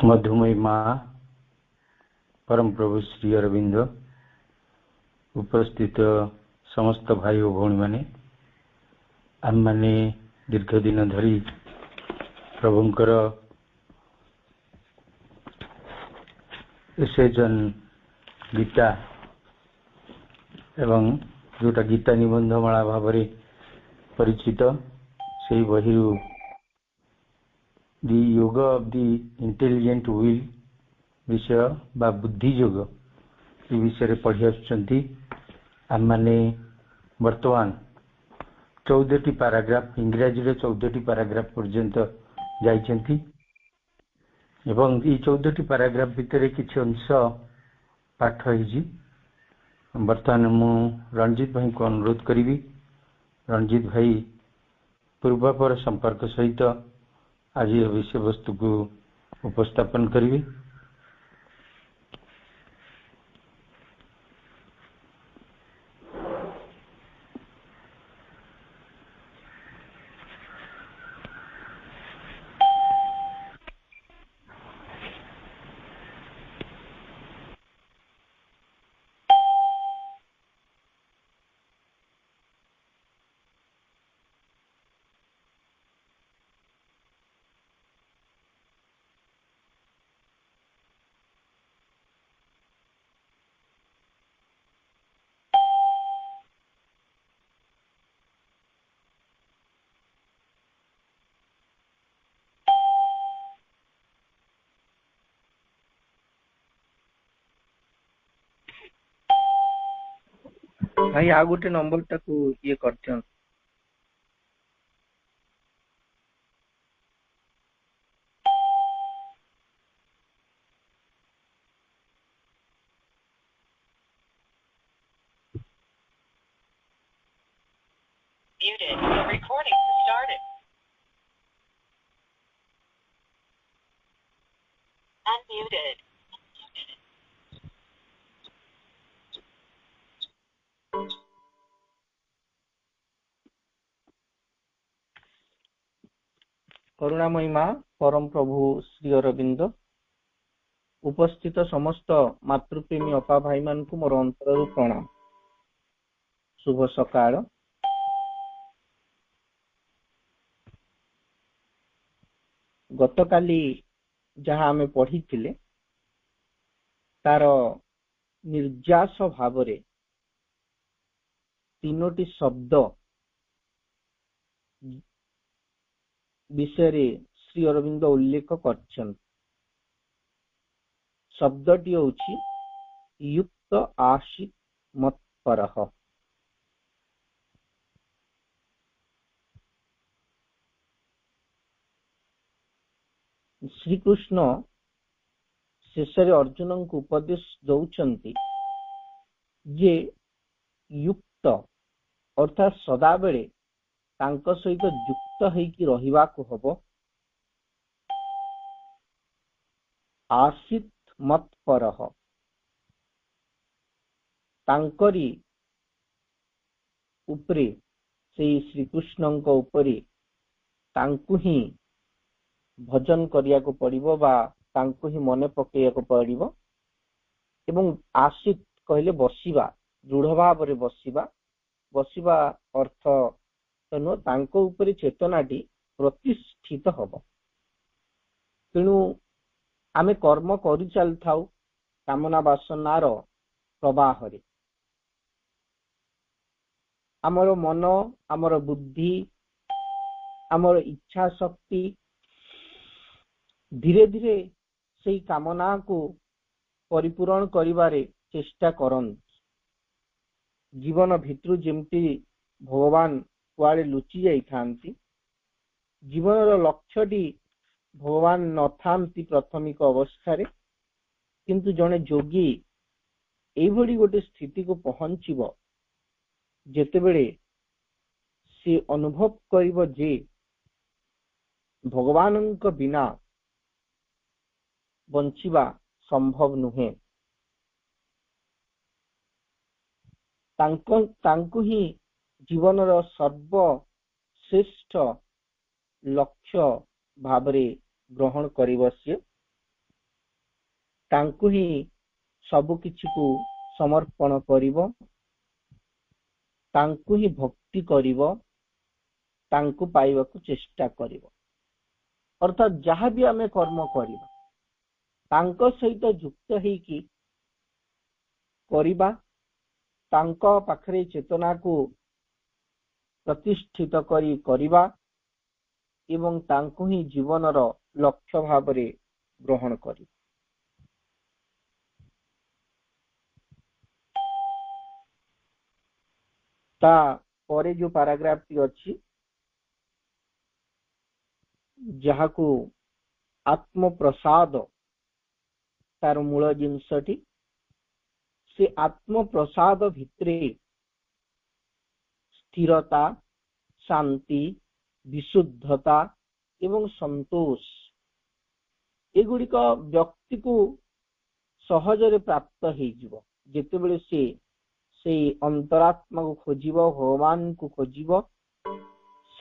मधुमयी माँ परम प्रभु श्री अरविंद उपस्थित समस्त भाई और भौणी माने आम माने दीर्घ दिन धरी प्रभुंकर एसेजन गीता एवं जोटा गीता निबंधमाला भाव परिचित से बही दि योग ऑफ दि इंटेलिजेंट विल विषय बा बुद्धि योग ये विषय पढ़ी आसुचंती आम माने वर्तमान 14टी पैराग्राफ इंग्रजी रे 14टी पैराग्राफ पर्यंत जाइछंती एवं ये 14टी पैराग्राफ भितर किछि अंश पाठ होइछि। वर्तमान मु रणजीत भाई को अनुरोध करी रणजीत भाई पूर्वापर संपर्क सहित आज विषय वस्तु को उपस्थापन करेंगे। भाई आ गोटे नंबर टाकू ये करते Muted. The recording has started. Unmuted. करुणामयी माँ परम प्रभु श्री अरविंद उपस्थित समस्त मातृप्रेमी अपा भाई मान को मोर अंतर प्रणाम। शुभ सकाळ। गतकाली जहाँ आमे पढ़ी थिले तार निर्जास भावरे तीनोटी शब्द विषय श्री अरविंद उल्लेख करछन। शब्दटी होछि युक्त आशित मत्परः। श्री कृष्ण शेषरे अर्जुन को उपदेश दौचंती जे युक्त अर्थात सदा बेले तांको सहित युक्त होइकी रहिबा को हबो। आशित मत्परः तांकरी उपरे से श्री कृष्ण को उपरे तांकु ही भजन करिया को पड़िबो बा तांकु ही मने पकेया को पड़िबो। एवं आशित कहले बसिबा दृढ़ भाव रे बसिबा अर्थ तेणु तांको उपरे चेतनाटी प्रतिष्ठित हब। तेणु आमे कर्म करि चल थाउ कामना वासनार प्रवाह रे हमर मन हमर बुद्धि हमर इच्छा शक्ति धीरे धीरे से कामना को परिपूरण करिबारे चेष्टा करन। जीवन भितर जेमती भगवान कुआड़े लुचि जाई थांती जीवन लक्ष्यटी भगवान न थांती प्राथमिक अवस्था रे किंतु जने जोगी एई भली गोटे स्थिति को पहुंचीबो जेतेबेले से अनुभव करिबो जे भगवानंक बिना बंचिबा संभव नुहे। तांको ही जीवन सर्वश्रेष्ठ लक्ष्य भावरे ग्रहण करिबो। तांकु ही सब किछि को समर्पण करिवो, तांकु ही भक्ति करिवो, तांकु पाइबाकू चेष्टा करिवो। अर्थात जहाँ भी आमे कर्म करिबा तांको सहित युक्त हेकी करिबा, तांको पाखरे चेतना को प्रतिष्ठित करी करिबा एवं तांको ही जीवनर लक्ष्य भावरे ग्रहण करिबा। ता परे जो पैराग्राफ टी अछि जहाँ को आत्म प्रसाद तार मूल जिनसटी, से आत्म प्रसाद भितरे स्थिरता, शांति, विशुद्धता एवं संतोष एगुड़िक व्यक्ति को सहजरे प्राप्त हो जेतेबेले से अंतरात्मा को खोजिबो, भगवान को खोजिबो,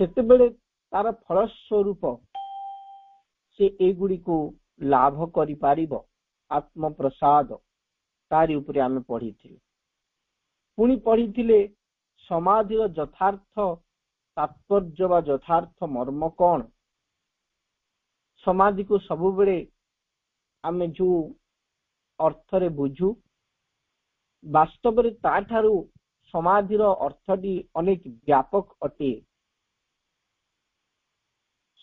सेतेबेले तार फलस्वरूप से एगुड़ी को लाभ करि पारिबो। आत्म प्रसाद तारी उपरे आमे पढ़िथिले, पुणी पढ़िथिले समाधिर यथार्थ तात्पर्य बा यथार्थ मर्म कौन। समाधि को सबु बेले आमे जो अर्थरे बुझू, वास्तव रे ताठारु समाधिर अर्थटी अनेक व्यापक अटे।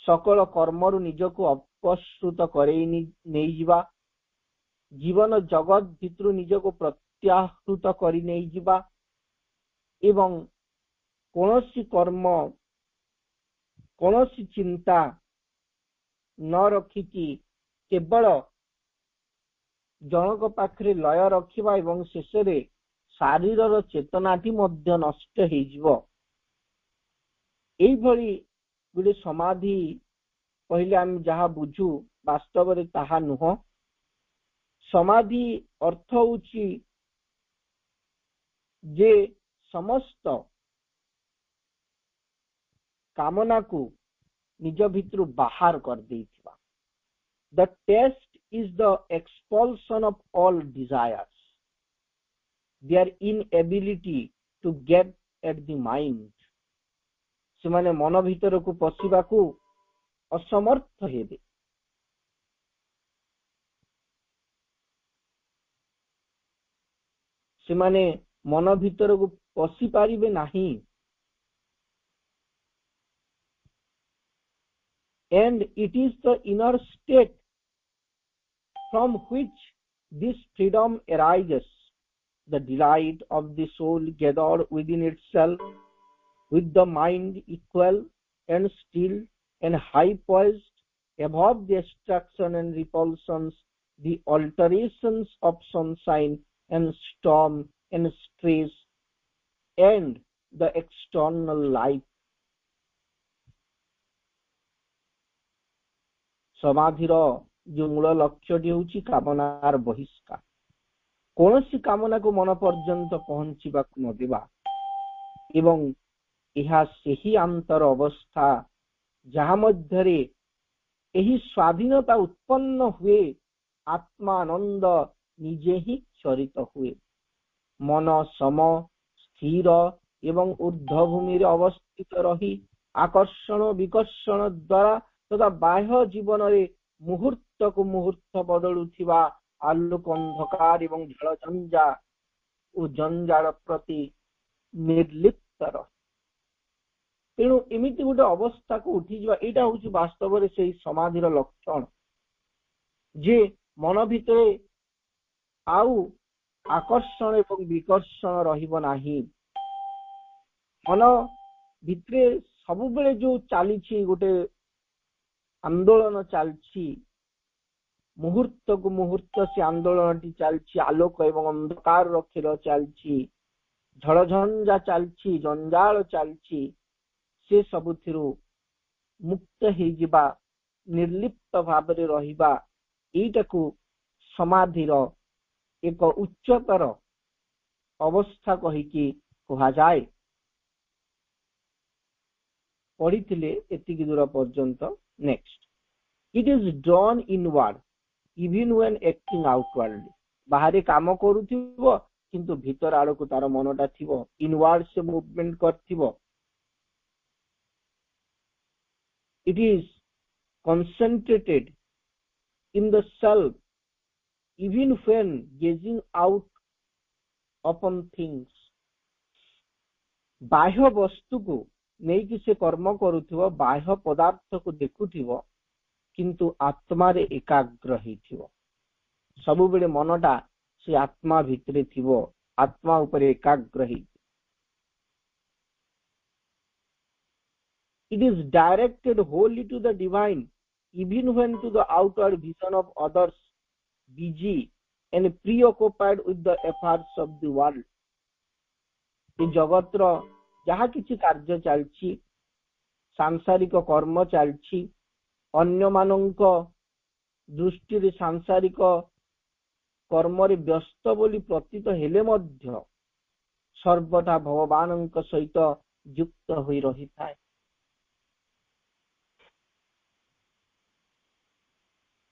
सकल कर्मरु निजको अपश्रुत करे नहीं जिबा, जीवन जगत भितरु निजको प्रत्याहृत करी नहीं जिबा एवं कोनोसी कर्म कोनोसी चिंता न रखिकी केवल जनक पाखरे लय रखिबा एवं शेषरे शारीरर चेतनाटी मध्य नष्ट हेई जिवो। एई भली गुडे समाधि पहिले आम जहा बुझू वास्तव रे ताहा नुह। समाधि अर्थ होची जे समस्त कामना को निज भितरु बाहर कर देइथिबा। The test is the expulsion of all desires, their inability to get at the mind. से माने मन भीतर को पशिबा को असमर्थ हेबे। से माने मन भीतर को पशि पारिबे नाही। And it is the inner state from which this freedom arises, the delight of the soul gathered within itself, with the mind equal and still and high poised above the attraction and repulsions, the alterations of sunshine and storm and stress, and the external life. समाधिर जो मूल लक्ष्यटी होची कामनार बहिष्कार। कोनोसी कामना को मन पर्यंत पहुंचीबा न देबा एवं यह सेही अंतर अवस्था जहा मध्यरे एही स्वाधीनता उत्पन्न हुए, आत्मानंद निजे ही चरित हुए। मन सम स्थिर एवं ऊर्ध्वभूमि रे अवस्थित रही आकर्षण विकर्षण द्वारा तथा बाह्य जीवन रे मुहूर्त को मुहूर्त बदलुथिबा आलोक अंधकार एवं झल झंझा ओ जंजाल प्रति निर्लिप्त रह। तेणु एमिति गोटे अवस्था को उठी जिबा, एटा होची वास्तव रे सेही समाधिर लक्षण जे मन भितरे आउ आकर्षण एवं विकर्षण रहिबो नाही। मन भितरे सबु बेले जो चालीछि गोटे आंदोलन चलछि, मुहूर्त को मुहूर्त से आंदोलन चलछि, आलोक एवं अंधकार खेल चलछि, झड़झंझा चलछि, जंजाल चलछि, से सबुथिरु मुक्त हे जिबा, निर्लिप्त भावरे रहिबा, एटाकू समाधिर एक उच्चतर अवस्था कहिकी कहा जाए। पढ़िथिले एतिकी दूर पर्यंत। Next, it is drawn inward even when acting outwardly. ବାହାରେ କାମ କରୁଥିବ କିନ୍ତୁ ଭିତର ଆଡକୁ ତାର ମନଟା ଥିବ, ଇନୱାର୍ଡ ସେ ମୁଭମେଣ୍ଟ କରିଥିବ। It is concentrated in the self even when gazing out upon things. ବାହ୍ୟ ବସ୍ତୁକୁ ନେଇକି ସେ କର୍ମ କରୁଥିବ, ବାହ୍ୟ ପଦାର୍ଥକୁ ଦେଖୁଥିବ, କିନ୍ତୁ ଆତ୍ମାରେ ଏକାଗ୍ର ହେଇଥିବ। ସବୁବେଳେ ମନଟା ସେ ଆତ୍ମା ଭିତରେ ଥିବ, ଆତ୍ମା ଉପରେ ଏକାଗ୍ର ହେଇଥିବ। It is directed wholly to the divine, even when to the outward vision of others, busy and preoccupied with the affairs of the world. ଏ ଜଗତର ଯାହା କିଛି କାର୍ଯ୍ୟ ଚାଲିଛି, ସାଂସାରିକ କର୍ମ ଚାଲିଛି, ଅନ୍ୟମାନଙ୍କ ଦୃଷ୍ଟିରେ ସାଂସାରିକ କର୍ମରେ ବ୍ୟସ୍ତ ବୋଲି ପ୍ରତୀତ ହେଲେ ମଧ୍ୟ ସର୍ବଦା ଭଗବାନଙ୍କ ସହିତ ଯୁକ୍ତ ହୋଇ ରହିଥାଏ।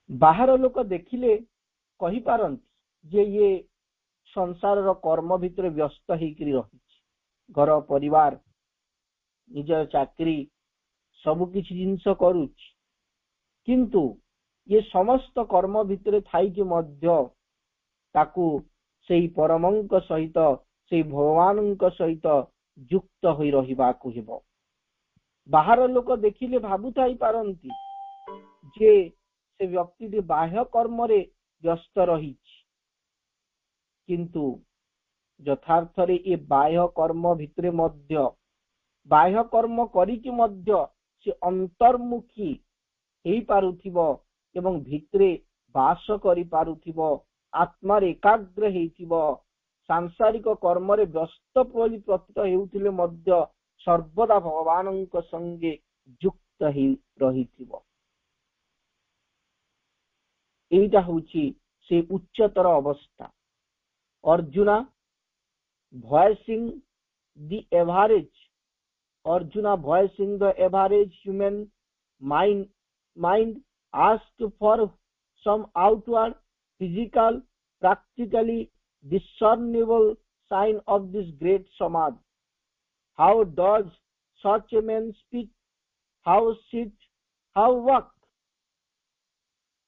ବାହାର ଲୋକ ଦେଖିଲେ କହିପାରନ୍ତି ଯେ ଇଏ ସଂସାରର କର୍ମ ଭିତରେ ବ୍ୟସ୍ତ ହେଇକରି ରହିଛି, ଘର ପରିବାର ନିଜ ଚାକିରି ସବୁ କିଛି ଜିନିଷ କରୁଛି, କିନ୍ତୁ ଏ ସମସ୍ତ କର୍ମ ଭିତରେ ଥାଇକି ମଧ୍ୟ ତାକୁ ସେଇ ପରମଙ୍କ ସହିତ, ସେଇ ଭଗବାନଙ୍କ ସହିତ ଯୁକ୍ତ ହୋଇ ରହିବାକୁ ହେବ। ବାହାର ଲୋକ ଦେଖିଲେ ଭାବୁଥାଇ ପାରନ୍ତି ଯେ ସେ ବ୍ୟକ୍ତିଟି ବାହ୍ୟ କର୍ମରେ ବ୍ୟସ୍ତ ରହିଛି, କିନ୍ତୁ ଯଥାର୍ଥରେ ଏ ବାହ୍ୟ କର୍ମ ଭିତରେ ମଧ୍ୟ, ବାହ୍ୟ କର୍ମ କରିକି ମଧ୍ୟ ସେ ଅନ୍ତର୍ମୁଖୀ ହେଇପାରୁଥିବ ଏବଂ ଭିତରେ ବାସ କରିପାରୁଥିବ, ଆତ୍ମାରେ ଏକାଗ୍ର ହେଇଥିବ, ସାଂସାରିକ କର୍ମରେ ବ୍ୟସ୍ତ ବୋଲି ପ୍ରତୀତ ହେଉଥିଲେ ମଧ୍ୟ ସର୍ବଦା ଭଗବାନଙ୍କ ସଙ୍ଗେ ଯୁକ୍ତ ହେଇ ରହିଥିବ। এইটা হচ্ছে সেই উচ্চতর অবস্থা। Arjuna voicing the average, Arjuna voicing the average human mind asked for some outward, physical, practically discernible sign of this great samadhi. How does such a man speak? How sit? How walk?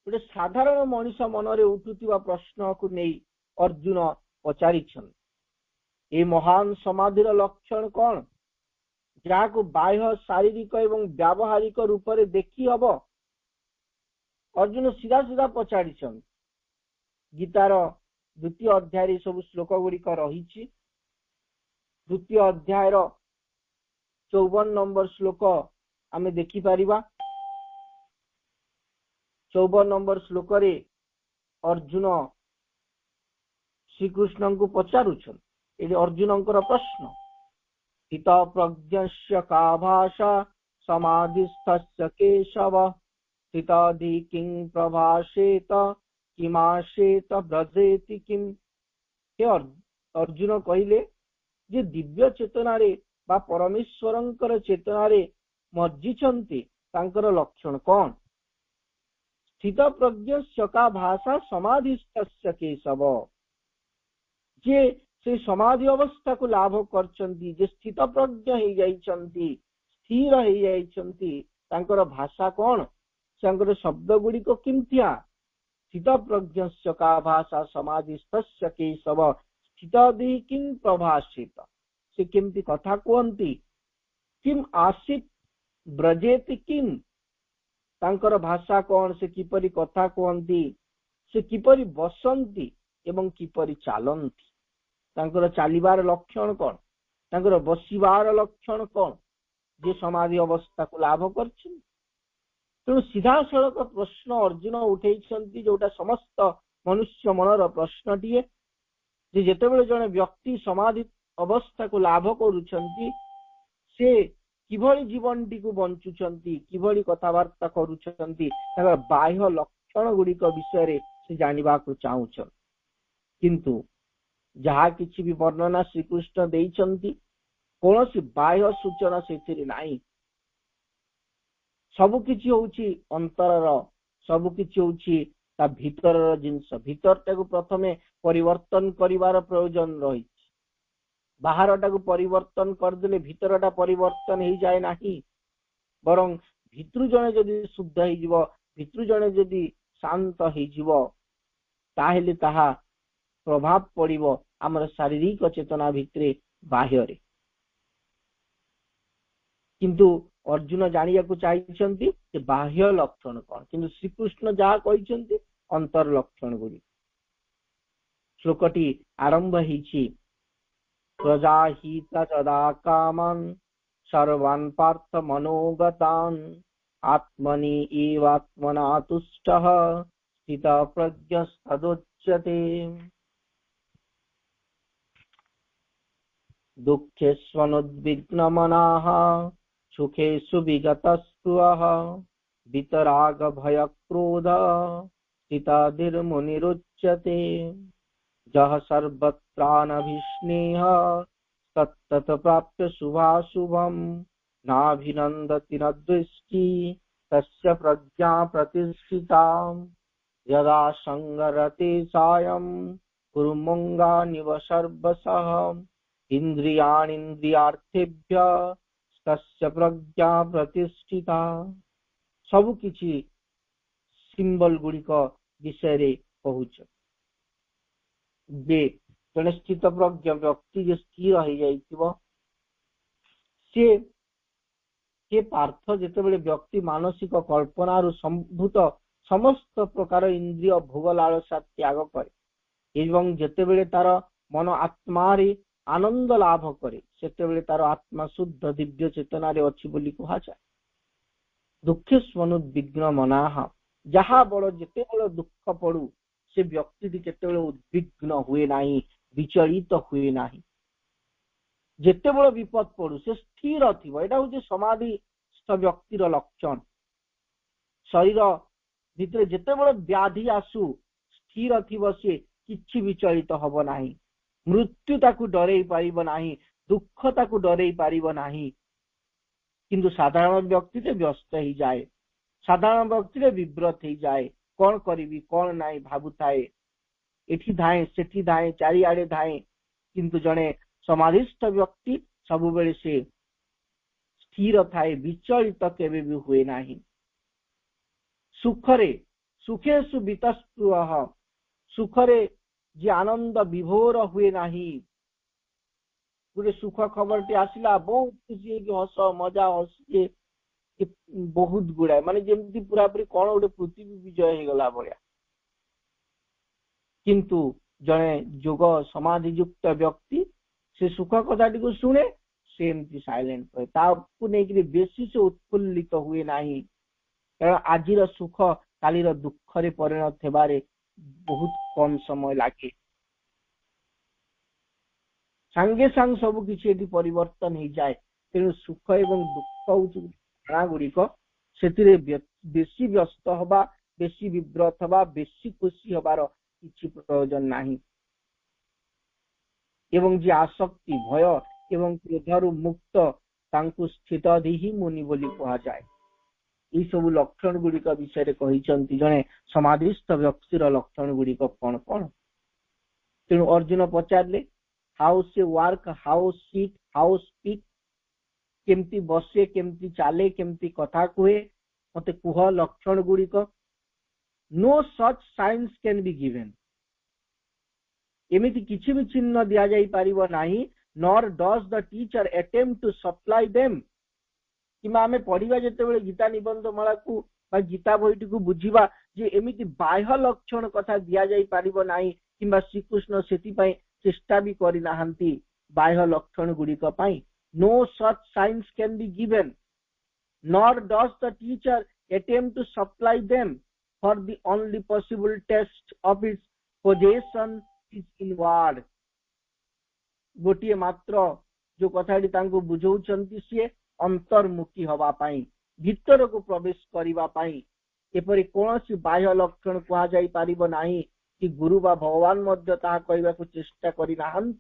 ଗୋଟେ ସାଧାରଣ ମଣିଷ ମନରେ ଉଠୁଥିବା ପ୍ରଶ୍ନକୁ ନେଇ ଅର୍ଜୁନ ପଚାରିଛନ୍ତି, ଏ ମହାନ ସମାଧିର ଲକ୍ଷଣ କଣ, ଯାହାକୁ ବାହ୍ୟ, ଶାରୀରିକ ଏବଂ ବ୍ୟାବହାରିକ ରୂପରେ ଦେଖି ହବ? ଅର୍ଜୁନ ସିଧା ସିଧା ପଚାରିଛନ୍ତି। ଗୀତାର 2ୟ ଅଧ୍ୟାୟରେ ସବୁ ଶ୍ଲୋକ ଗୁଡିକ ରହିଛି। 2ୟ ଅଧ୍ୟାୟର 54 ନମ୍ବର ଶ୍ଲୋକ ଆମେ ଦେଖିପାରିବା। 54 ନମ୍ବର ଶ୍ଲୋକରେ ଅର୍ଜୁନ ଶ୍ରୀକୃଷ୍ଣଙ୍କୁ ପଚାରୁଛନ୍ତି, ଏଠି ଅର୍ଜୁନଙ୍କର ପ୍ରଶ୍ନ, ହିତ ପ୍ରଜ୍ଞସ୍ୟ କା ଭାଷା ସମାଧିସ୍ଥସ୍ୟ କେଶବ ସ୍ଥିତାଧି କିଂ ପ୍ରଭାଷେତ କିମାଶେତ ବ୍ରଜେତି କିମ୍। हे ଅର୍ଜୁନ କହିଲେ ଯେ ଦିବ୍ୟ ଚେତନାରେ ବା ପରମେଶ୍ୱରଙ୍କର ଚେତନାରେ ମଜ୍ଜିଛନ୍ତି, ତାଙ୍କର ଲକ୍ଷଣ କଣ? ସ୍ଥିତ ପ୍ରଜ୍ଞସ୍ୟ କା ଭାଷା ସମାଧିସ୍ଥସ୍ୟ କେଶବ, ଯେ ସେ ସମାଧି ଅବସ୍ଥାକୁ ଲାଭ କରିଛନ୍ତି, ଯେ ସ୍ଥିତ ପ୍ରଜ୍ଞ ହେଇଯାଇଛନ୍ତି, ସ୍ଥିର ହେଇଯାଇଛନ୍ତି, ତାଙ୍କର ଭାଷା କଣ? ତାଙ୍କର ଶବ୍ଦ ଗୁଡିକ କେମିତିଆ? ସ୍ଥିତ ପ୍ରଜ୍ଞସ୍ୟ କା ଭାଷା ସମାଧିସ୍ଥସ୍ୟ କେଶବ ସ୍ଥିତାଧି କିଂ ପ୍ରଭାଷିତ, ସେ କେମିତି କଥା କୁହନ୍ତି? କିମ୍ ଆସିତ୍ ବ୍ରଜେତି କିମ୍, ତାଙ୍କର ଭାଷା କଣ? ସେ କିପରି କଥା କୁହନ୍ତି? ସେ କିପରି ବସନ୍ତି ଏବଂ କିପରି ଚାଲନ୍ତି? ତାଙ୍କର ଚାଲିବାର ଲକ୍ଷଣ କଣ? ତାଙ୍କର ବସିବାର ଲକ୍ଷଣ କଣ? ଯେ ସମାଧି ଅବସ୍ଥାକୁ ଲାଭ କରିଛନ୍ତି। ତେଣୁ ସିଧାସଳଖ ପ୍ରଶ୍ନ ଅର୍ଜୁନ ଉଠେଇଛନ୍ତି, ଯୋଉଟା ସମସ୍ତ ମନୁଷ୍ୟ ମନର ପ୍ରଶ୍ନଟିଏ, ଯେ ଯେତେବେଳେ ଜଣେ ବ୍ୟକ୍ତି ସମାଧି ଅବସ୍ଥାକୁ ଲାଭ କରୁଛନ୍ତି, ସେ କିଭଳି ଜୀବନଟିକୁ ବଞ୍ଚୁଛନ୍ତି, କିଭଳି କଥାବାର୍ତ୍ତା କରୁଛନ୍ତି, ତାଙ୍କର ବାହ୍ୟ ଲକ୍ଷଣ ଗୁଡିକ ବିଷୟରେ ସେ ଜାଣିବାକୁ ଚାହୁଁଛନ୍ତି। କିନ୍ତୁ ଯାହା କିଛି ବି ବର୍ଣ୍ଣନା ଶ୍ରୀକୃଷ୍ଣ ଦେଇଛନ୍ତି, କୌଣସି ବାହ୍ୟ ସୂଚନା ସେଥିରେ ନାହିଁ। ସବୁ କିଛି ହଉଛି ଅନ୍ତରର, ସବୁ କିଛି ହଉଛି ता भीतर जिनस भीतर प्रथमे परिवर्तन करिवार प्रयोजन रही बाहर टाकू परिवर्तन करदेले भीतरटा परिवर्तन हो जाए नहीं बरं भितरु जने जदि शुद्ध हो भितरु जने जदि शांत हो ताहेले ताहा प्रभाव पड़िबो आमर शारीरिक चेतना भितरे बाह्य रे किंतु अर्जुन जानिया को चाहिए बाह्य लक्षण कौन किंतु श्रीकृष्ण जहाँ कहते अंतर लक्षण गुड़ी श्लोकटी आरंभ ही प्रजाहित सदा कामन सर्वान् पार्थ मनोगतान् आत्मनि एवात्मना तुष्टः स्थित प्रज्ञस्तदुच्यते दुःखेष्वनुद्विग्नमनाः सुखेषु विगतस्पृहः वितराग भय क्रोध स्थितादिर्मुनिरुच्यते जः सर्वत्रानभिस्नेह तत्तत् प्राप्य शुभाशुभम् नाभिनन्दति न दृष्टि तस्य प्रज्ञा प्रतिष्ठिता यदा संगरते सायं कुर्मङ्गानिव सर्वशः इंद्रियाणीन्द्रियार्थेभ्यः तस्य प्रज्ञा प्रतिष्ठिता सब किछि सिंबल गुड़िक विषय रे कहूछ जे जने स्थित प्रज्ञ व्यक्ति जे स्थिर हो जाइथिबो से पार्थ जेतेबेले व्यक्ति मानसिक कल्पनारु संभूत समस्त प्रकार इंद्रिय भोग लालसा त्याग करे एवं जेतेबेले तार मन आत्मा रे आनंद लाभ करे सेतेबेले तार आत्मा शुद्ध दिव्य चेतना रे अछि बोली कहा जाय दुःखेष्वनुद्विग्न मनाः जहा बड़ जेते बड़ दुख पड़ू से व्यक्ति केतेबेले उद्विग्न हुए नाही विचलित हुए नाही जेते बड़ विपद पड़ू से स्थिर थिबो एटा होचे समाधिस्थ व्यक्तिर लक्षण शरीर भितरे जेते बड़ व्याधि आसु स्थिर थिबो से किछि विचलित हबो नाही मृत्यु ताकू डरे पारिबो नाही दुख ताकू डरे पारिबो नाही किंतु साधारण व्यक्ति से व्यस्त ही जाए साधारण व्यक्ति रे विव्रत ही जाए कौन करिवि कौन नाही भाबु थाए एठी धाए सेठी धाए चारि आड़े धाए किंतु जने समाधिस्थ व्यक्ति सब बेले से स्थिर थाए विचलित केबे भी हुए नाही सुखरे सुखेषु वितस्पृहः सुखरे जे आनंद विभोर हुए नाही गोटे सुख खबर टी आसिला बहुत खुशी हस मजा हसी बहुत गुड़ाए माने जेमती पूरा पूरी कौन गोटे पृथ्वी विजय हो गला भलिया किंतु जने जोग समाधि युक्त व्यक्ति से सुख कथा टी शुणे से एमती साइलेंट रहे ताकू नहीं बेसी से उत्फुल्लित हुए नाही कारण आजिर सुख कालीर दुख रे परिणत हेबारे बहुत कम समय लागे सांगे सांग सब किसी परिवर्तन हो जाए तेणु सुख एवं दुख गुड़िक से बेसी व्यस्त हवा बेसी विव्रत हवा बेसी खुशी हबार किसी प्रयोजन नहीं एवं जे आसक्ति भय एवं क्रोधरु मुक्त तांकु स्थितधि मुनि बोली कहा जाए ये सब लक्षण गुड़िक विषय कहते जड़े समाधिस्थ व्यक्तिर लक्षण गुड़िक कौन कौन तेणु अर्जुन पचारे हाउ से work how seat how speak केमती बसे केमती चाले केमती कथा कहे मते कुह लक्षण गुड़िक no such science can be given एमिति किछि भी चिन्ह दिया जाई परिबो नाही nor does the teacher attempt to supply them किमा आमे पढ़िबा जेतेबेले गीता निबंध माला को बा गीता बहिटी को बुझिबा जे एमिति बाह्य लक्षण कथा दिया जाई परिबो नाही किबा श्रीकृष्ण सेति पई चेष्टा भी करि नाहंती बाह्य लक्षण गुड़िक पई no such science can be given nor does the teacher attempt to supply them for the only possible test of its possession is inward गोटिए मात्र जो कथाटी तांको बुझौचंती से अंतर्मुखी हवा पाई भीतर को प्रवेश करिबा पाई एपरि कोनोसी बाह्य लक्षण कहा जाई पारिबो नाही कि गुरु बा भगवान मध्य ताहा कहबा को चेष्टा करि नाहन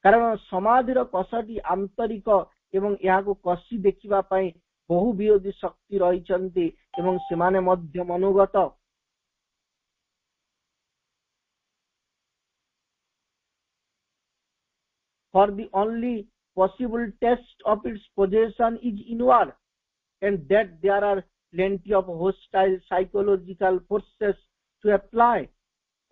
कारण समाधिर कसटी आंतरिक एवं यहाँ को कसी देखिबा पाई बहु विरोधी शक्ति रहिचंती एवं सेमाने मध्य मनोगत for the only possible test of its possession is inward, and that there are plenty of hostile psychological forces to apply.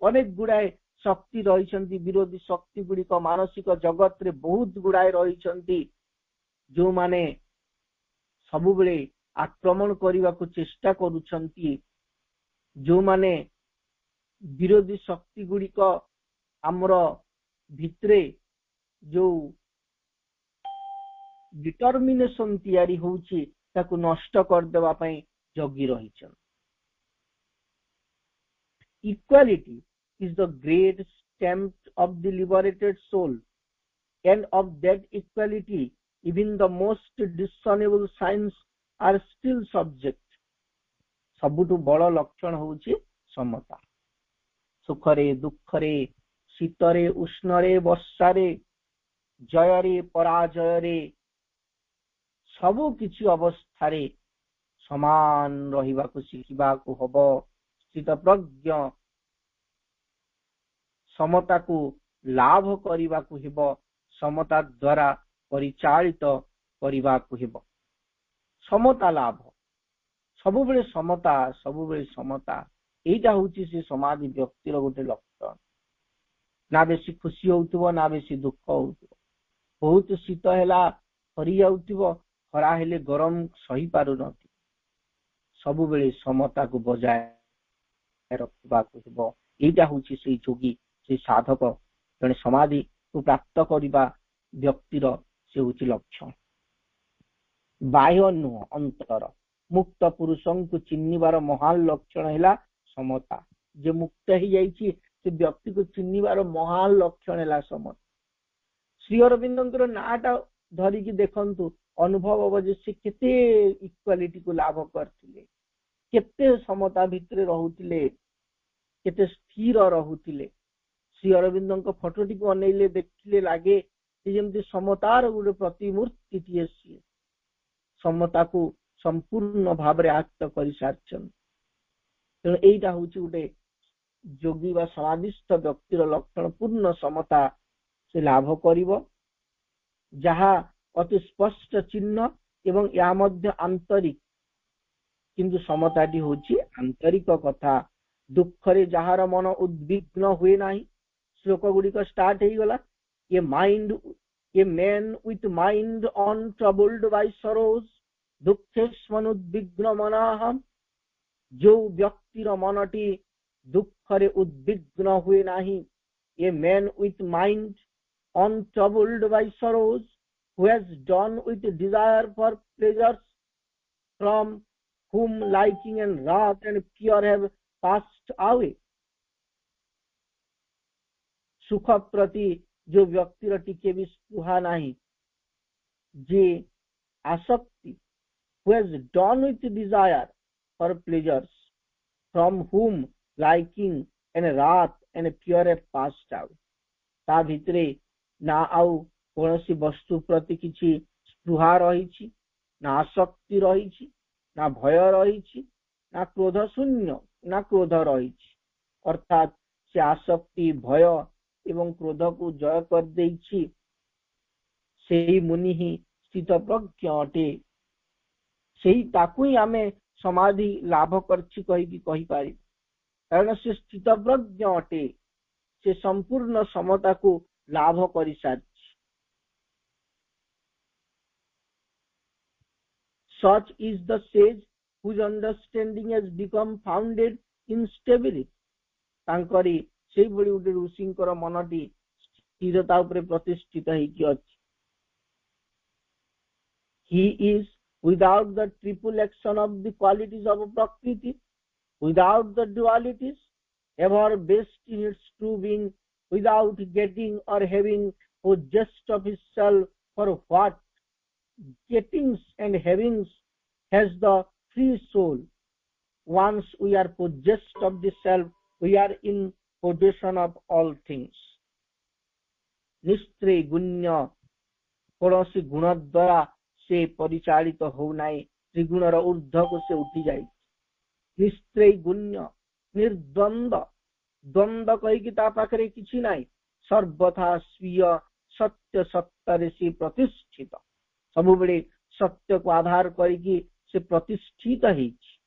अनेक गुड़ाए शक्ति रही, विरोधी शक्ति गुड़िक मानसिक जगत रे बहुत गुड़ाए रही, जो माने सबु बेले आक्रमण करने को चेष्टा करुछंती, जो माने विरोधी शक्ति गुड़िक आमर भितरे जो डिटर्मिनेशन तैयारी होउची ताकू नष्ट कर देवा पई जगी रहिछन। Equality is the great stamp of the liberated soul, and of that equality even the most discernible signs are still subject. सबुठु बड़ लक्षण होउची समता। सुखरे दुखरे, शीतरे उष्णरे, वर्षारे, जयरे पराजयरे, सबु किछि अवस्थारे समान रहिबाकु शिखिबाकु हबो। स्थित प्रज्ञ समता को लाभ करिबाकु हेबो, समता द्वारा परिचालित करिबाकु हेबो। समता लाभ सबु बेले समता, सबु बेले समता, एटा होची से समाधि व्यक्तिर गोटे लक्षण। ना बेसी खुशी होउतबो, ना बेसी दुख होउतबो, बहुत शीत हैला हरि जाउतबो, खरा हेले गरम सही पारु नथि। सबु बेले समता को बजाय रखबाकु हेबो। एटा होची से जोगी, से साधक जने समाधि को प्राप्त करिबा व्यक्तिर से होची लक्षण। बाह्य नुह अंतर, मुक्त पुरुषों को चिन्हिबार महान लक्षण हैला समता। जे मुक्त ही जाइछि से व्यक्ति को चिन्हिबार महान लक्षण हैला समता। श्री अरविंदंकर नाटा धरिकी देखंतु, अनुभव हबो जे से केते इक्वालिटी को लाभ करथिले, केते समता भितरे रहुथिले, केते स्थिर रहुथिले। श्री अरविंदों फोटोटी को अनेले देखिले लागे जमती समतार गोटे प्रतिमूर्ति टीए सी समता को संपूर्ण भाव आत्त कर सारिछन। तेणु एटा हूँ गोटे योगी बा समाधिस्थ व्यक्तिर लक्षण, पूर्ण समता से लाभ करिवो, जहा अति स्पष्ट चिन्ह एवं या मध्य आंतरिक, किंतु समताटी होची आंतरिक कथा। दुखरे जहार मन उद्विग्न हुए नाही, श्लोक गुड़िक स्टार्ट हो गला। ये man with mind untroubled by sorrows, दुखेस्मनुद्विग्न मनाहम। जो व्यक्तिर मनटी दुखरे उद्विग्न हुए नाही, ये man with mind untroubled by sorrows, who has done with desire for pleasures, from whom liking and wrath and fear have passed away। सुख प्रति जो व्यक्तिर टिके भी स्पृहा नाही, जे आसक्ति, who has done with desire for pleasures, from whom liking and wrath and fear have passed away। ता भितरे ना आउ कोनोसी वस्तु प्रति किछि स्पृहा रहिछि, ना आसक्ति रहिछि, ना भय रही, ना क्रोध शून्य, ना क्रोध रही। अर्थात से आसक्ति, भय एवं क्रोध को जय कर देछि, सेही मुनि ही स्थित प्रज्ञ अटे। सेही ताकू ही आमे समाधि लाभ करछि कहि पारि, कारण से स्थित प्रज्ञ अटे, से संपूर्ण समता को लाभ करि सारिछि। Such is the sage whose understanding has become founded in stability। तांकरी से बड़ी उडे ऋषिंकर मनटी स्थिरता उपरे प्रतिष्ठित होइकी अछि। He is without the triple action of the qualities of Prakriti, without the dualities, ever best in its true being, without getting or having possessed of itself, for what gettings and havings has the free soul। Once we are possessed of the self, we are in possession of all things। निस्त्रे गुण्य कौनसी गुण द्वारा से परिचालित हो नाई, त्रिगुणर ऊर्ध्व को से उठी जाए। निस्त्रे गुण्य निर्द्वंद, द्वंद कहीकि ता पाखरे किछि नाई, सर्वथा स्वीय सत्य सत्तारे से प्रतिष्ठित सब बेले सत्य को आधार करिकी से प्रतिष्ठित ହେଇଛି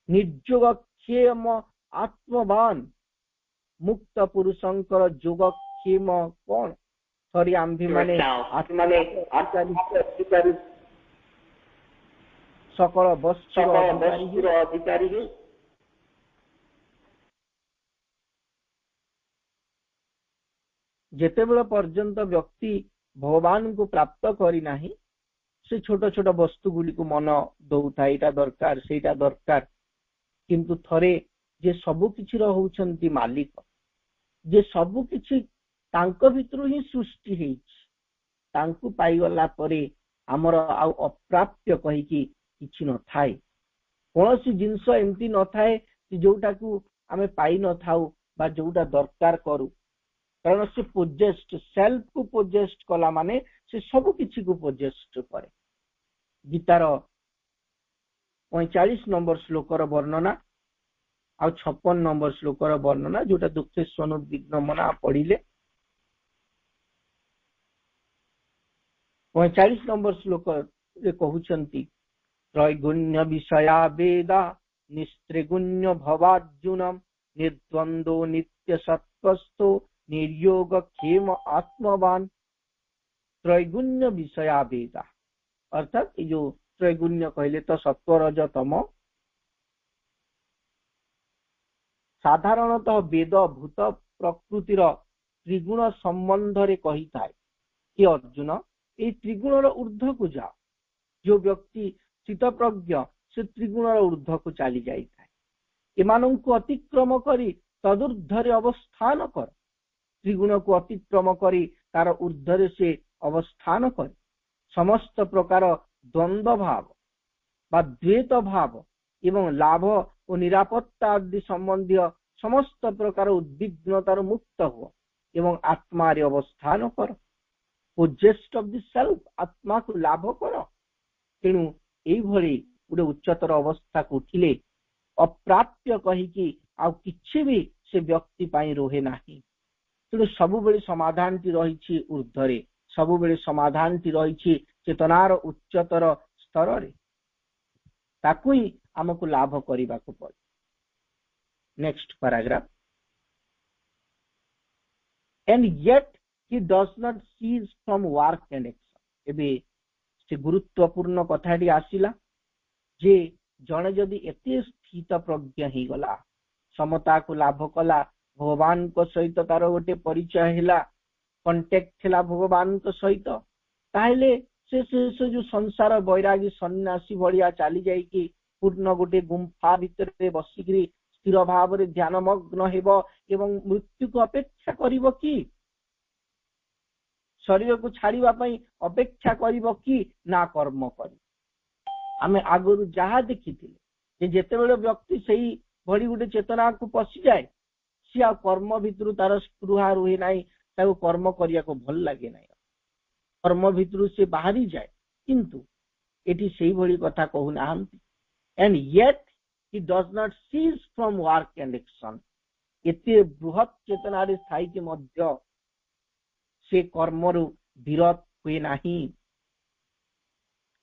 निर्योगक्षेम आत्मवान मुक्त पुरुषंकर योगक्षेम कौन थरी आंभी माने सकल वस्तुर अधिकारी जेतेबेले पर्यंत व्यक्ति भगवान को प्राप्त करी नाही से छोट छोट वस्तु गुली को मन दौथा एटा दरकार सेटा दरकार किंतु थरे जे सबु किछि रहउछंती मालिक जे सबु किछि तांको भितरु ही सृष्टि हेछि तांको पाइगला परे हमर आ अप्राप्य कहि कि किछि न थाए कोनोसी जिंस एमती न थाए कि जोटा को आमे पाई न थाउ बा जोटा दरकार करू कारण से पोजेस्ट सेल्फ को पोजेस्ट कला माने से सब किछि को पोजेस्ट करे गीतार 45 नंबर श्लोकर वर्णना आ 56 नंबर श्लोकर वर्णना जोटा दुखेश्वर विघ्नमना पढ़िले 45 नंबर श्लोक रे कहउछंती त्रैगुण्य विषया वेदा निस्त्रिगुण्य भवार्जुनम निर्द्वंदो नित्य सत्वस्थो निर्योग क्षेम आत्मवान त्रैगुण्य विषया वेदा अर्थात ये जो त्रैगुण्य कहले तो सत्व रज तम साधारणतः वेद भूत प्रकृतिर त्रिगुण संबंध रे कही थाए कि अर्जुन ये त्रिगुणर ऊर्ध्व को जाओ जो व्यक्ति चित्त प्रज्ञ से त्रिगुणर ऊर्ध्व को चली जाई थाए एमानंकु अतिक्रम करी तदूर्ध्वरे अवस्थान कर त्रिगुण को अतिक्रम करी तार ऊर्ध्वरे से अवस्थान कर समस्त प्रकार द्वंद्व भाव बा द्वैत भाव एवं लाभ और निरापत्ता आदि संबंधी समस्त प्रकार उद्विग्नतार मुक्त हो एवं आत्मा रे अवस्थान कर पोजेस्ट ऑफ द सेल्फ आत्मा को लाभ कर तेणु एई भली गोटे उच्चतर अवस्था को उठिले अप्राप्य कही कि आउ किछि भी से व्यक्ति पाई रोहे नाही तेणु सबु बेले समाधान टी रही ऊर्ध्वरे सबु बेले समाधान टी रही चेतनार उच्चतर स्तर रे ताकू ही हमको लाभ करने को पड़े next paragraph and yet he does not cease from work and action एबे से गुरुत्वपूर्ण कथाटी आसिला जे जने जदि एते स्थित प्रज्ञ ही गला समता को लाभ कला भगवान को सहित तार गोटे परिचय हिला कांटेक्ट हिला भगवान को सहित ताहले से जो संसार बैरागी सन्यासी भलिया चली जाई कि पूर्ण गोटे गुंफा भितर बसिकरी स्थिर भाव रे ध्यान मग्न हेबो एवं मृत्यु को अपेक्षा करिवो कि शरीर को छाड़िबा पई अपेक्षा करिवो कि ना कर्म करी आमे आगरु जहा देखिथिले जे जेतेबेले व्यक्ति सही भली गोटे चेतना को पसी जाए सिया कर्म भितरु तार स्पृहा रुहे नाही ताको कर्म करिया को भल लागे नाही कर्म भितरु से बाहरी जाए किंतु एटी सही भली कथा कहू नाहंती and yet he does not cease from work and action एते बृहत चेतना रे स्थायी के मध्य से कर्मरु विरत हुए नाही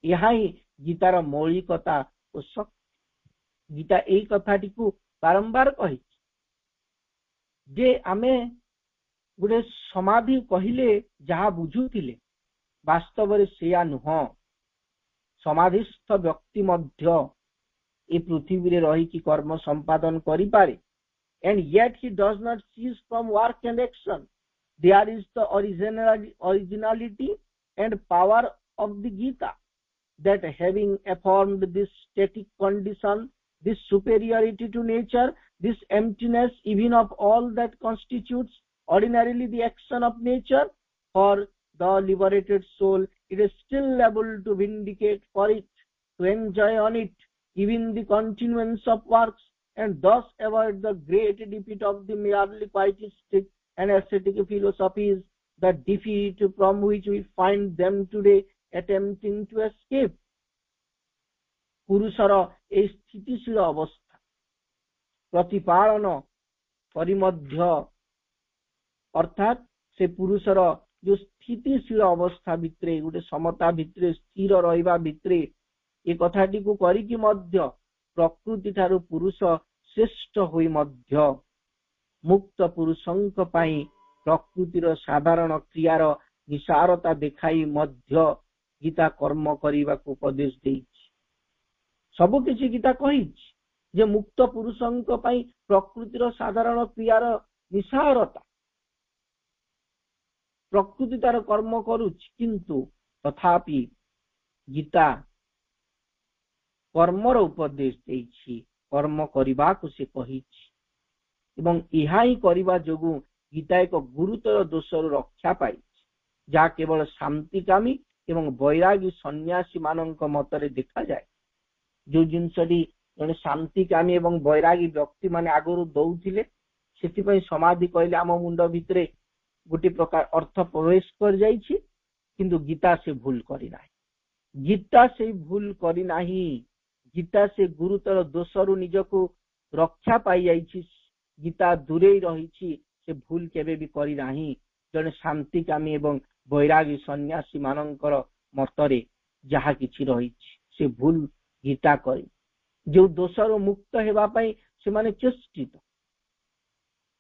यहाँ ही गीतार मौलिकता और शक्ति गीता एई कथाटी को बारंबार कही जे आमे गुडे समाधि कहिले जहा बुझुतिले वास्तव रे सेया नुह समाधिस्थ व्यक्ति मध्य ए पृथ्वी रे रही की कर्म संपादन करि पारे and yet he does not cease from work and action there is the originality and power of the Gita that having affirmed this static condition, this superiority to nature, this emptiness even of all that constitutes ordinarily the action of nature, for the liberated soul it is still able to vindicate for it, to enjoy on it even the continuance of works, and thus avoid the great defeat of the merely pietistic and ascetic philosophies, the defeat from which we find them today attempting to escape. पुरुषर ए स्थितिशील अवस्था प्रतिपालन परिमध्य अर्थात से पुरुषर जो स्थितिशील अवस्था भितरे गोटे समता भितरे स्थिर रहिबा भितरे ए कथाटी को करिकि मध्य प्रकृति ठारू पुरुष श्रेष्ठ होई मध्य मुक्त पुरुषंक पाई प्रकृतिर साधारण क्रियार निसारता देखाई मध्य गीता कर्म करने को उपदेश देइछि। सब किछि गीता कहिछि जे मुक्त पुरुषंक पाई प्रकृतिर साधारण क्रियार निसारता प्रकृति तार कर्म करुछि किंतु तथापि गीता कर्मर उपदेश देइछि कर्म करबा को से कहिछि एवं इहा ही करबा जोगु गीता एक गुरुतर दोषर रक्षा पाई जहा केवल शांतिकामी एवं बैरागी सन्यासी मानक मतरे देखा जाए। जो जिनसटी जने शांतिकामी एवं बैरागी व्यक्ति माने आगरु दउथिले सेति पई समाधि कहले आम मुंड भितरे गोटे प्रकार अर्थ प्रवेश कर जाइछि किंतु गीता से भूल करी नाही। गीता से भूल करी नाही। गीता से गुरुतर दोषरु निजको रक्षा पाई जाइछि। गीता दूरे रहिछि से भूल केबे भी करी नाही। जने शांतिकामी एवं बैरागी सन्यासी मानकर मतरे जहा किछि रहिछि से भूल गीता करी जो दोषरु मुक्त हेबा पई से माने चेष्टित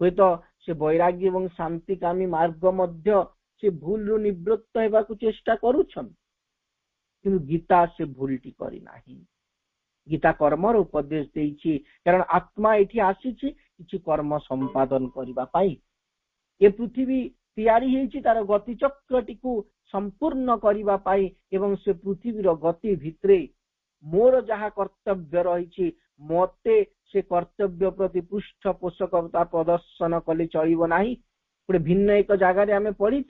हुए तो से बैरागी एवं शांतिकामी मार्ग मध्य से भूल रु निवृत्त हेबा को चेष्टा करूछन किंतु गीता से भूलटी करी नाही। गीता कर्मर उपदेश देइछि कारण आत्मा एठी आसीछि किछि कर्म संपादन करिबा पाई। ए पृथ्वी तैयारी हेछि तार गति चक्रटी को संपूर्ण करिबा पाई एवं से पृथ्वीर गति भितरे मोर जहा कर्तव्य रहिछि मते से कर्तव्य प्रति पृष्ठ पोषकता प्रदर्शन कले चलिब नाही। गोटे भिन्न एक जगार आम पढ़ी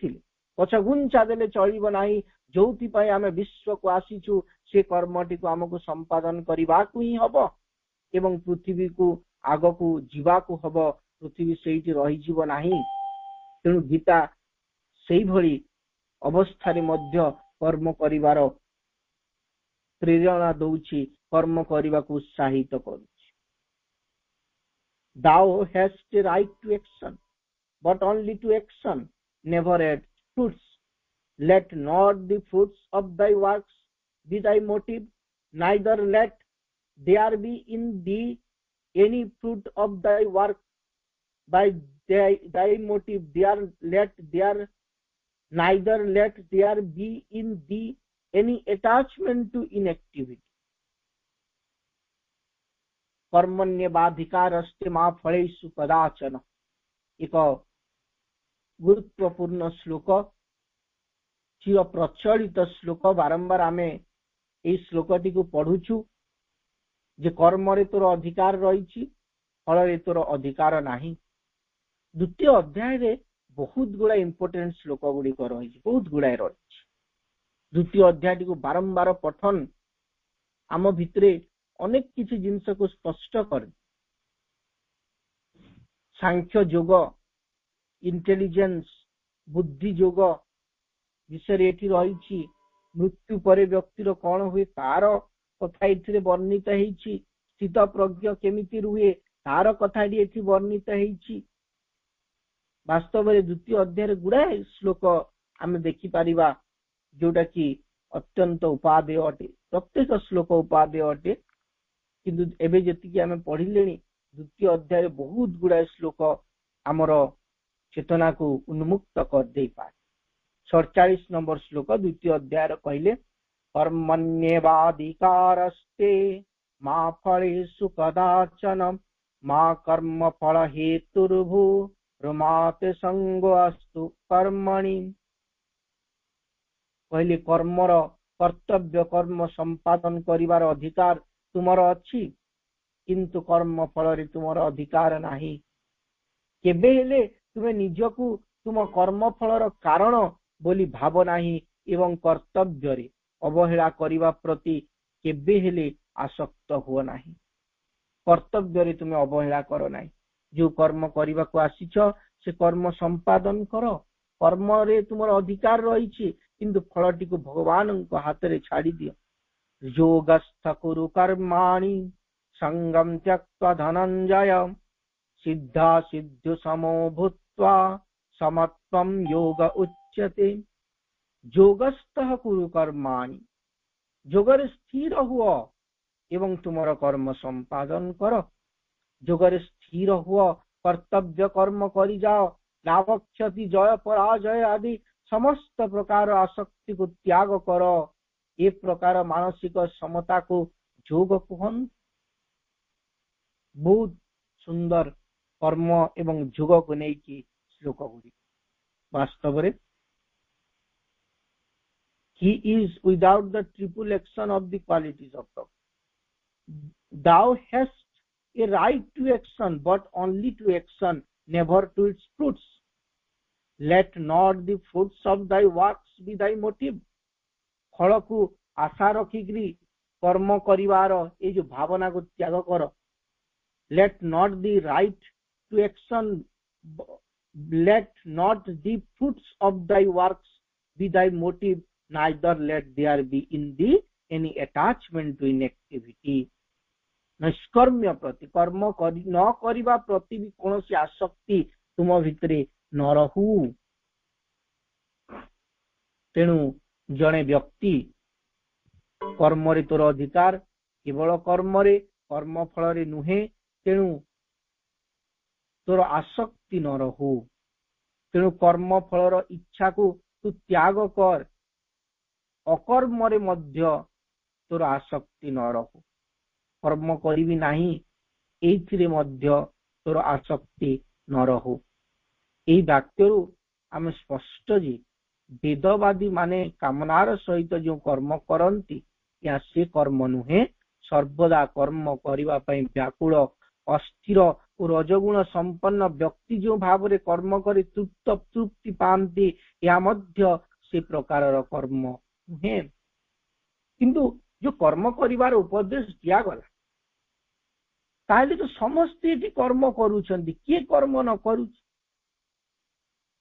पछगुंचा देले चलिब नाही। जोथि पाई आम विश्व को आसीछु से कर्मटी को आमको संपादन करबा को ही हबो एवं पृथ्वी को आग को जीवा को हबो। पृथ्वी सेठी रही जीव नाही। तेणु गीता सेही भली अवस्था मध्य कर्म करिवार प्रेरणा दउछि कर्म करबा को उत्साहित करूछि। Thou hast a right to action, but only to action, never at fruits. Let not the fruits of thy works be thy motive, neither let there be in thee any fruit of thy work by thy motive. Neither let there be in thee any attachment to inactivity. कर्मण्येवाधिकारस्ते मा फलेषु कदाचन एक गुरुत्वपूर्ण श्लोक चिर प्रचलित श्लोक बारंबार आमे ए श्लोकटी को पढ़ुछु जे कर्म रे तोर अधिकार रहिछि फल रे तोर अधिकार नाही। द्वितीय अध्याय रे बहुत गुड़ा इंपोर्टेंट श्लोक गुडी को रहिछि बहुत गुड़ा रहिछि। द्वितीय अध्याय को बारंबार पठन आम भितरे अनेक किसी जिनस को स्पष्ट कर सांख्य योग इंटेलिजेंस बुद्धि योग विषय एठी रहिछि। मृत्यु परे व्यक्तिर कौन हुए तार कथा एथिरे वर्णित हेछि। स्थित प्रज्ञ केमिति रुहे तार कथाटी एठी वर्णित हेछि। वास्तव में द्वितीय अध्याय गुड़ाए श्लोक आम देखि पारिबा जोटा कि अत्यंत उपादेय अटे। प्रत्येक श्लोक उपादेय अटे किंतु एबे जति आम पढ़िले द्वितीय अध्याय बहुत गुड़ाए श्लोक आमर चेतना को उन्मुक्त कर दे पाए। 47 नंबर श्लोक द्वितीय अध्याय कहले कर्मण्येवाधिकारस्ते मा फलेषु कदाचन मा कर्म फल हेतुर्भू रमाते संगो अस्तु कर्मणि। कहले कर्मर कर्तव्य कर्म संपादन करिवार अधिकार तुमर अछि किंतु कर्म फल रे तुमर अधिकार नाही। केबे हेले तुमे निजकु तुम कर्म फलर कारण बोली भाव नाही एवं कर्तव्य रे अवहेला करिवा प्रति केबे हेले आसक्त हुओ नाही। कर्तव्य रे तुमे अवहेला करो नाही। जो कर्म करबा को आसीछ से कर्म संपादन करो। कर्म रे तुमर अधिकार रहिछि किंतु फलटी को भगवान को हाथ रे छाड़ी दियो। योगस्थ कुरु कर्माणि संगम त्यक्त्वा धनंजय सिद्धा सिद्धु समो भूत्वा समत्वं योग उच्यते उच्यते যোগস্থ কুরু কর্মাণি যোগরে স্থির হুଅ এবং ତୁମର କର୍ମ ସମ୍ପାଦନ କର ଯୋଗରେ ସ୍ଥିର ହୁଅ କର୍ତ୍ତବ୍ୟ କର୍ମ କରି ଯାଅ ଲାଭ କ୍ଷତି ଜୟ ପରାଜୟ ଆଦି ସମସ୍ତ ପ୍ରକାର ଆସକ୍ତିକୁ ତ୍ୟାଗ କର ଏ ପ୍ରକାର ମାନସିକ ସମତାକୁ ଯୋଗ କୁହନ୍ତି ବହୁତ ସୁନ୍ଦର କର୍ମ ଏବଂ ଯୋଗକୁ ନେଇକି ଶ୍ଲୋକ ଗୁଡିକ ବାସ୍ତବରେ he is without the triple action of the qualities of God. Thou hast a right to action, but only to action, never to its fruits. Let not the fruits of thy works be thy motive. ଫଳକୁ ଆଶା ରଖିକିରି କର୍ମ କରିବାର ଏଇ ଯୋଉ ଭାବନାକୁ ତ୍ୟାଗ କର let not the right to action, let not the fruits of thy works be thy motive, neither let there be in thee any attachment to inactivity. नैष्कर्म्य प्रति कर्म न करिबा प्रति भी कौनसी आसक्ति तुम भितरे न रहू तेणु जड़े व्यक्ति कर्म रे तोर अधिकार केवल कर्म रे कर्म फल रे नुहे तेणु तोर आसक्ति न रहू तेणु कर्म फलर इच्छा को तू त्याग कर अकर्म रे मध्य तोर आसक्ति न रहू कर्म करिबी नाही एथिरे मध्य तोर आसक्ति न रहू एई वाक्यरु आमे स्पष्ट जे वेदवादी माने कामनार सहित जो कर्म करंती या से कर्म नुहे सर्वदा कर्म करिबा पई व्याकुल अस्थिर और रजगुण संपन्न व्यक्ति जो भाव रे कर्म करे तृप्ति पांती या मध्य से प्रकार कर्म नुहे किंतु जो कर्म करिवार उपदेश दिया गला ताले तो समस्ते एटी कर्म करूछंती किए कर्म न करूछ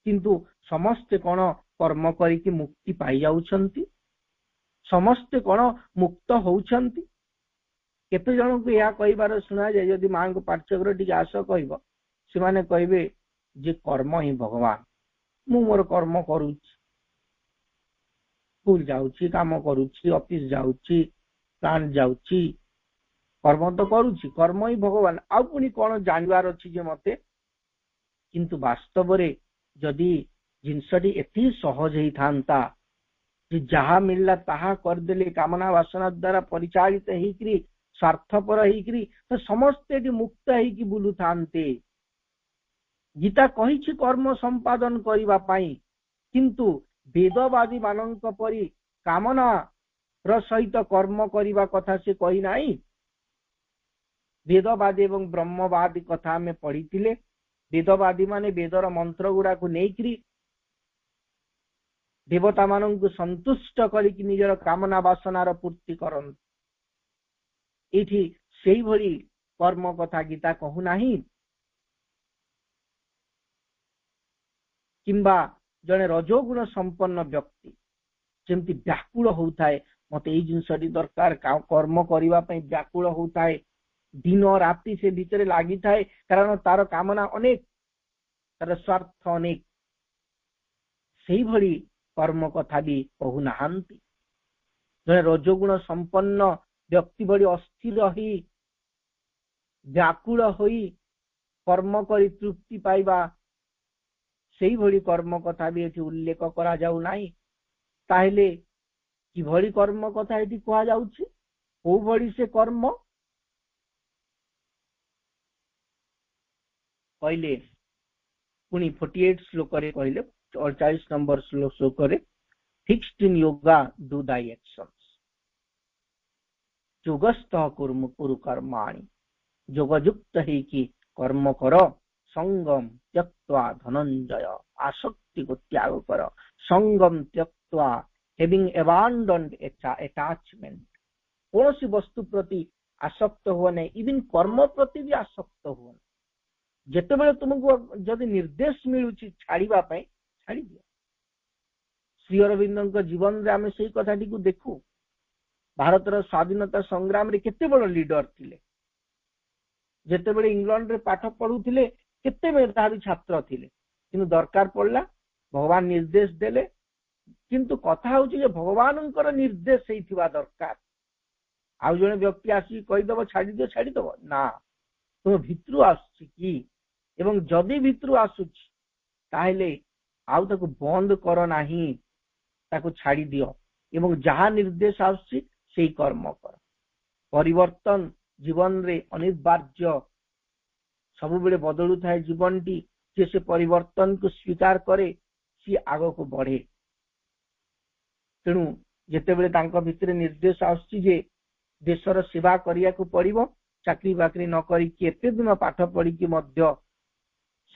किंतु समस्ते कोन कर्म करिकि मुक्ति पाई जाउछंती समस्ते कोन मुक्त होउछंती केते जन को या कहिबार सुना जाय यदि मां को पाठ्यक्रम टिके आस कहबो से माने कहबे जे कर्म ही भगवान मु मोर कर्म करूछ स्कूल जाउची काम करूची ऑफिस जाउची प्लांट जाउची कर्म तो करूची कर्म ही भगवान आ पुनी कोन जानवार अछि जे मते किंतु वास्तव रे जदि जिनसटी एति सहज ही थांता जे जहा मिलला ताहा कर देले कामना वासना द्वारा परिचालित हेकरी स्वार्थपर हेकरी तो समस्त एटी मुक्त हेकी बुलु थांते गीता कहिछि कर्म संपादन करिबा पई किंतु वेदवादी मानक परि कामना र सहित कर्म करिबा कथा से कहि नाही वेदवादी एवं ब्रह्मवादी कथा में पढ़िथिले वेदवादी माने वेदर मंत्र गुडा को नेकरी देवता मानन को संतुष्ट करिकि निजर कामना वासनार पूर्ति करन एठी सेही भली कर्म कथा गीता कहू नाही किंबा जने रजोगुण संपन्न व्यक्ति जेमती व्याकुल होउथाय मते एई जिंसटी दरकार कर्म करिवा पई व्याकुल होउथाय दिन राति से भीतर लागि थाए कारण तार कामना अनेक तार स्वार्थ अनेक सेही भली कर्म कथा भी कहू नाहंती जने रजोगुण संपन्न व्यक्ति बड़ी अस्थिर ही व्याकुल होई कर्म करी तृप्ति पाइबा सेही भली कर्म कथा भी एठी उल्लेख करा जाउ नाही ताहेले कि भली कर्म कथा एठी कहा जाउछि ओ भली से कर्म कहले पुनी 48 श्लोक रे कहले 48 नंबर श्लोक रे fixed in yoga do thy actions योगस्थ कुरु कर्माणि योगयुक्त है कि कर्म कर संगम त्यक्त्वा धनंजय आसक्ति को त्याग कर संगम त्यक्त्वा हैविंग अबैंडन्ड अटैचमेंट कौन सी वस्तु प्रति आसक्त हो नहीं इवन कर्म प्रति भी आसक्त हो जेतेबेले तुमको जदि निर्देश मिलुची छाड़ीबा पई छाड़ी दियो श्री अरविंदଙ୍କ जीवन रे आमे सेही कथाटी को देखू भारतर स्वाधीनता संग्राम रे केते बड़ लीडर थिले जेतेबेले इंग्लैंड रे पाठ पढुथिले केते मेधावी छात्र थिले किंतु दरकार पड़ला भगवान निर्देश देले किंतु कथा होची जे भगवानंकर निर्देश हेइथिबा दरकार आउ जने व्यक्ति आसी कहिदब छाड़ी दब ना तुम भितरु आसुची कि एवं जदि भितरु आसुची ताहले आउ ताकू बंद कर नाही ताकू छाड़ी दियो एवं जहा निर्देश आसुची सेही कर्म कर परिवर्तन जीवन रे अनिवार्य सब बेले बदलु थाए जीवन टी जे से परिवर्तन को स्वीकार करे सी आग को बढ़े तेणु जेते बेले तांको भितरे निर्देश आसुची जे देशर सेवा करिया को पड़िबो चाकरी बाकरी न करी कि एते दिन पाठ पढ़ी कि मध्य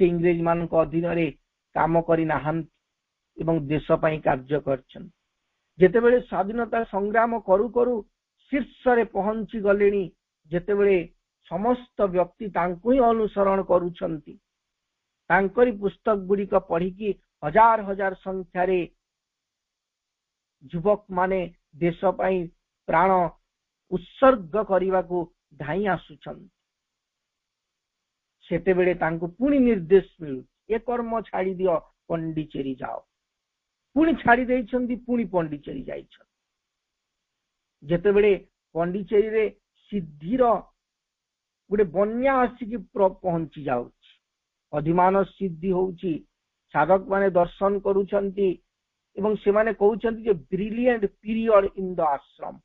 से इंग्रेज मान को अधीन रे काम करी नाहंती एवं देश पई कार्य करछन जेते बेले स्वाधीनता संग्राम करू करू शीर्ष रे पहुंची गलेनी जेते बेले समस्त व्यक्ति तांको ही अनुसरण करूछंती तांकरी पुस्तक गुडी को पढ़ी कि हजार हजार संख्या रे युवक माने देश पई प्राण उत्सर्ग करने को धाई आसुछन सेते बेले तांको पुणी निर्देश मिलु ए कर्म छाड़ी दियो पंडिचेरी जाओ पुणी छाड़ी देइछंती पुणी पंडिचेरी जाइछन जेते बेले पंडिचेरी रे सिद्धिर गोटे बन्या आसिकी पहुंची जाउछि अधिमान सिद्धि होउछि साधक माने दर्शन करूछंती एवं से माने कहउछंती जे ब्रिलियंट पीरियड इन द आश्रम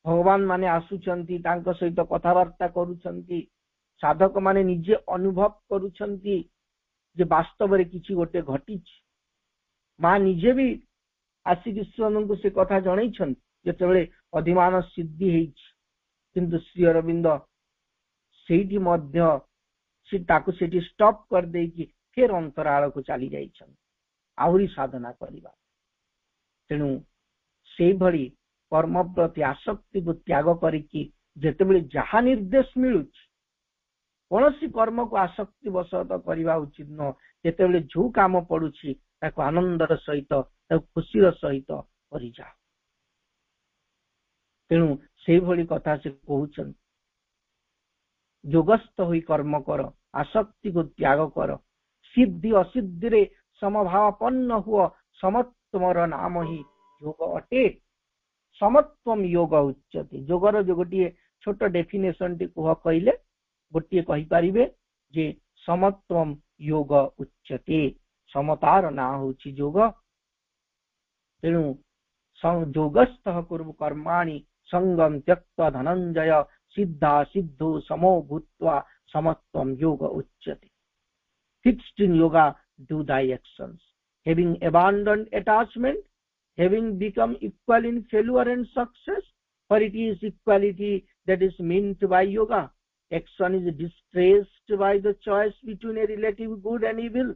भगवान माने आसुचंती तांको सहित कथावार्ता करूछंती साधक माने निजे अनुभव करूछंती जे वास्तव रे किछि गोटे घटिछि मां निजे भी आसिक ईश्वर को से कथा जणैछन जेतेबेले अधिमान सिद्धि हेछि किंतु श्री अरविंद सेठी मध्य से ताकू सेठी स्टॉप कर दे कि फिर अंतराल को चली जाइछन आहुरी साधना करिबा तेणु से भली कर्म प्रति आसक्ति को त्याग करिकी जेतेबेले जहा निर्देश मिलुछि कौनसी कर्म को आसक्ति वशत करवा उचित न जेतेबेले जो काम पड़ुछि ताको आनंदर सहित ताको खुशीर सहित करि जा तेणु से भली कथा से कहउछन योगस्थ होई कर्म कर आसक्ति को त्याग कर सिद्धि असिद्धि रे समभावापन्न हुआ समत्वमर नाम ही योग अटे समत्वम योग उच्यते योगर जो गोटे छोट डेफिनेशन टी कह कहले गोटे कहि परिबे जे समत्वम योग उच्यते समतार ना होछि योग तेणु योगस्थः कुरु कर्माणि संगम त्यक्त्वा धनंजय सिद्धा सिद्धो समो भूत्वा समत्वम योग उच्यते fixed in yoga do thy actions having abandoned attachment having become equal in failure and success for it is equality that is meant by yoga action is distressed by the choice between a relative good and evil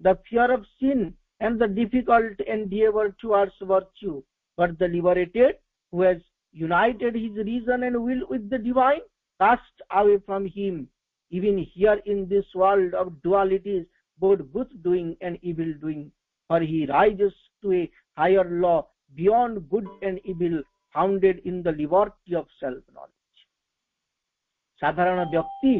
the fear of sin and the difficult endeavor towards virtue but the liberated who has united his reason and will with the divine cast away from him even here in this world of dualities both good doing and evil doing for he rises to a higher law beyond good and evil founded in the liberty of self knowledge साधारण व्यक्ति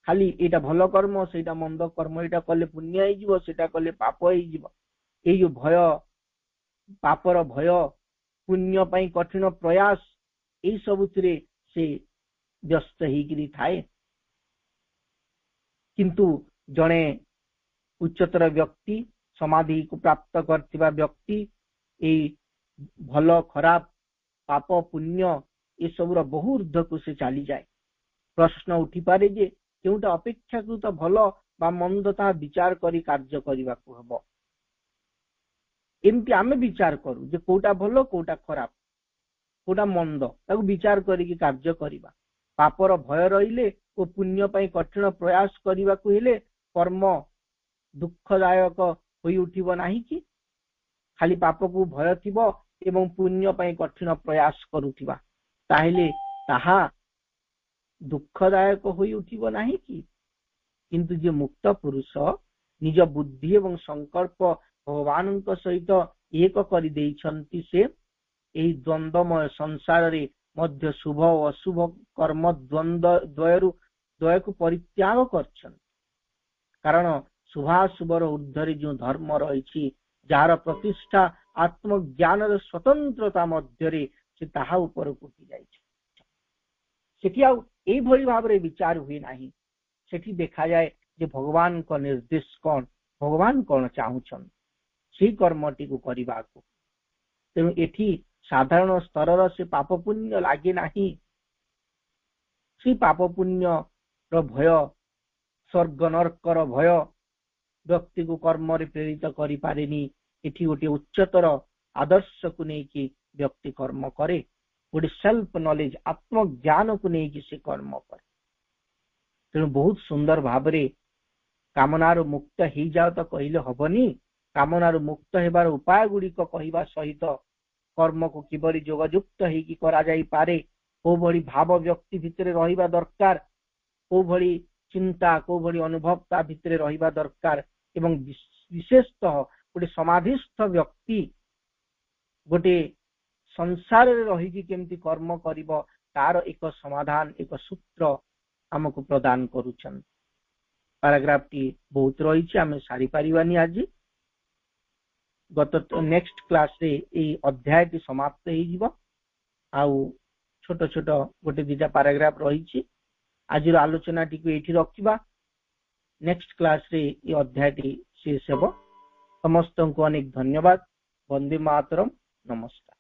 खाली एटा भलो कर्म सेटा मंद कर्म एटा कले पुण्य होई जिवो सेटा कले पाप होई जिवो ए जो भय पापर भय पुण्य पई कठिन प्रयास ए सबुतरे से व्यस्त हेगिरी थाए किंतु जणे उच्चतर व्यक्ति समाधि को प्राप्त करथिबा व्यक्ति ए भलो खराब पाप पुण्य ए सबुर बहुर्ध को से चली जाए प्रश्न उठी पारे जे केउटा अपेक्षाकृत भलो बा मंद ता विचार करी कार्य करिबा को हबो एमती आमे विचार करू जे कोटा भलो कोटा खराब कोटा मंद ताको विचार करी कि कार्य करिबा पापर भय रहिले ओ पुण्य पई कठिन प्रयास करिबा को हेले कर्म दुखदायक होई उठिबो नाही कि खाली पाप को भय थिबो एवं पुण्य पई कठिन प्रयास करूथिबा ताहेले ताहा दुखदायक होई उठिबो नाही कि किंतु जे मुक्त पुरुष निज बुद्धि एवं संकल्प भगवान सहित एक करि देइछंती से एही द्वंद्वमय संसार रे मध्य शुभ और अशुभ कर्म द्वंद्व द्वयरु द्वय को परित्याग करछन कारण शुभाशुभर ऊर्ध्वरे जो धर्म रही जार प्रतिष्ठा आत्मज्ञान स्वतंत्रता मध्य से ताहा ऊपर उठी जाए सेठी आउ एई भली भाबरे विचार हुए नाही सेठी देखा जाए जे भगवान को निर्देश कौन भगवान कौन चाहूछन से कर्मटी को करने तेणु एठी साधारण स्तर से पाप पुण्य लगे नहीं से पाप पुण्य रो भय स्वर्ग नरकर भय व्यक्ति को कर्म रे प्रेरित करि पारेनी एठी गोटे उच्चतर आदर्श को लेकिन व्यक्ति कर्म करे गोटे सेल्फ नॉलेज आत्मज्ञान को लेकिन से कर्म करे तेणु बहुत सुंदर भावरे कामनार मुक्त हो जाओ तो कहले हबनी कामनार मुक्त हेबार उपाय गुड़िक कहवा सहित कर्म को किबरी जोगयुक्त होगी करा जाई पारे को भली भाव व्यक्ति भितर रहिबा दरकार को भली चिंता को भली अनुभव ता भितर रहिबा दरकार एवं विशेषतः गोटे समाधिस्थ व्यक्ति गोटे संसार रही केमती कर्म करिबो तार एक समाधान एक सूत्र हमको प्रदान करूछन पैराग्राफ टी बहुत रही आम सारी पारिबानी आज गत नेक्स्ट क्लास रे ए अध्याय टी समाप्त हो जिवो आउ छोट छोट गोटे दिटा पैराग्राफ रही आज आलोचना टी को एठी रखिबा नेक्स्ट क्लास रे ए अध्याय टी शेष हेबो समस्त को अनेक धन्यवाद वंदे मातरम नमस्कार।